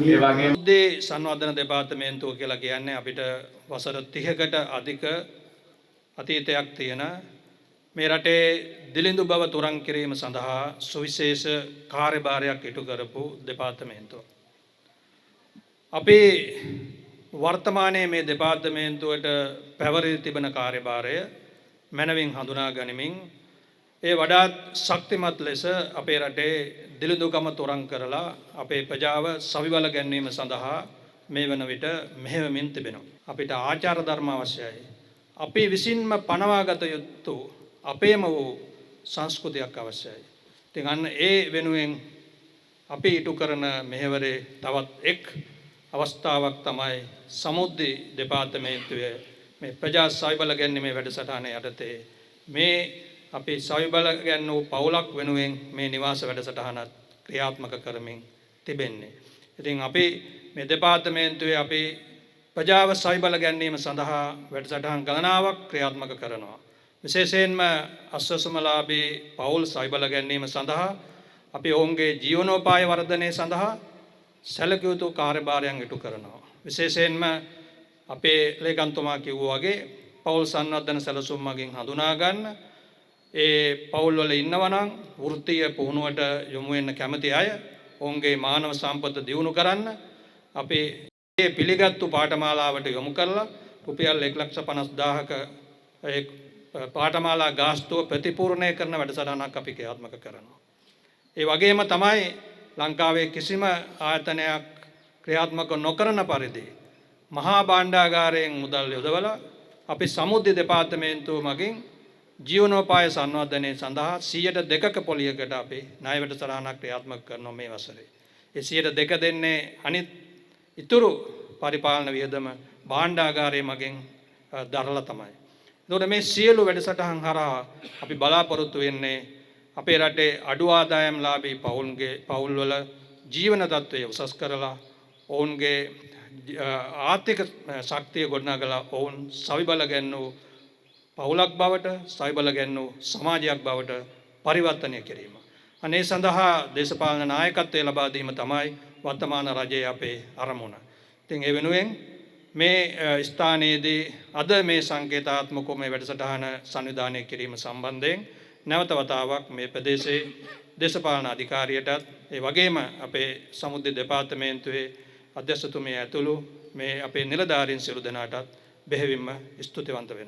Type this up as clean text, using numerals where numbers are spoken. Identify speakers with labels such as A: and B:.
A: ඒ වගේම
B: සංවර්ධන දෙපාර්තමේන්තුව කියලා කියන්නේ අපිට වසර 30කට අධික අතීතයක් තියෙන මේ රටේ දිලිඳු බව තුරන් කිරීම සඳහා සුවිශේෂ කාර්යභාරයක් ඉටු කරපු දෙපාර්තමේන්තුව. අපි වර්තමානයේ මේ දෙපාර්තමේන්තුවට පැවරී තිබෙන කාර්යභාරය මනවින් හඳුනා ගනිමින් ඒ වඩාත් ශක්තිමත් ලෙස අපේ රටේ දිලිඳුකම තොරන් කරලා අපේ ප්‍රජාව සවිබල ගැන්වීම සඳහා මේ වන විට මෙහෙයවමින් තිබෙනවා. අපිට ආචාර ධර්ම අවශ්‍යයි. අපි විසින්ම පනවාගත යුතු අපේම වූ සංස්කෘතියක් අවශ්‍යයි. ඉතින් අන්න ඒ වෙනුවෙන් අපි ඉටු කරන මෙහෙවරේ තවත් එක් අවස්ථාවක් තමයි සමුද්‍රි දෙපාර්තමේන්තුවේ මේ ප්‍රජා සවිබල ගැන්වීමේ වැඩසටහන යටතේ මේ අපි සවිබල ගැන්වූ පවුලක් වෙනුවෙන් මේ නිවාස වැඩසටහනත් ක්‍රියාත්මක කරමින් තිබෙන්නේ. ඉතින් අපි මේ දෙපාර්තමේන්තුවේ අපි ප්‍රජාව සවිබල ගැන්වීම සඳහා වැඩසටහන් ගණනාවක් ක්‍රියාත්මක කරනවා. විශේෂයෙන්ම අස්වැසුමලාභී පවුල් සවිබල ගැන්වීම සඳහා අපි ඔවුන්ගේ ජීවනෝපාය වර්ධනය සඳහා සැලකිය යුතු කාර්යභාරයන් ඉටු කරනවා. විශේෂයෙන්ම අපේ ලේකම්තුමා කිව්වා වගේ පවුල් සංවර්ධන සැලසුම් මගින් හඳුනා ගන්න ඒ පවුල් වල ඉන්නවා නම් වෘත්තීය පුහුණුවට යොමු වෙන්න කැමති අය ඔවුන්ගේ මානව සම්පත දියුණු කරන්න අපි මේ පිළිගත්තු පාඨමාලාවට යොමු කරලා රුපියල් 1,50,000ක ඒ පාඨමාලා ගාස්තුව ප්‍රතිපූර්ණය කරන වැඩසටහනක් අපි ක්‍රියාත්මක කරනවා. ඒ වගේම තමයි ලංකාවේ කිසිම ආයතනයක් ක්‍රියාත්මක නොකරන පරිදි මහා භාණ්ඩාගාරයෙන් මුදල් යොදවලා අපි සමුද්‍රි දෙපාර්තමේන්තුව මගින් ජීවනෝපාය සංවර්ධනය සඳහා 2%ක පොලියකට අපි ණය වැඩසටහනක් ක්‍රියාත්මක කරනවා මේ වසරේ. ඒ 2% දෙන්නේ අනිත් ඉතුරු පරිපාලන වියදම භාණ්ඩාගාරයේ මගින් දරලා තමයි. එතකොට මේ සියලු වැඩසටහන් හරහා අපි බලාපොරොත්තු වෙන්නේ අපේ රටේ අඩු ආදායම්ලාභී පවුල්වල ජීවන තත්ත්වය උසස් කරලා ඔවුන්ගේ ආර්ථික ශක්තිය ගොඩනගලා ඔවුන් සවිබල ගැන්වූ පවුලක් බවට සවිබල ගැන්වූ සමාජයක් බවට පරිවර්තනය කිරීම. අනේ සඳහා දේශපාලන නායකත්වය ලබා දීම තමයි වර්තමාන රජයේ අපේ අරමුණ. ඉතින් ඒ වෙනුවෙන් මේ ස්ථානයේදී අද මේ සංකේතාත්මක මේ වැඩසටහන සංවිධානය කිරීම සම්බන්ධයෙන් නැවත වතාවක් මේ ප්‍රදේශයේ දේශපාලන අධිකාරියටත් ඒ වගේම අපේ සමුද්‍රි දෙපාර්තමේන්තුවේ අධ්‍යක්ෂතුමිය ඇතුළු මේ අපේ නිලධාරීන් සියලු දෙනාටත් බෙහෙවින්ම ස්තුතිවන්ත වෙනවා.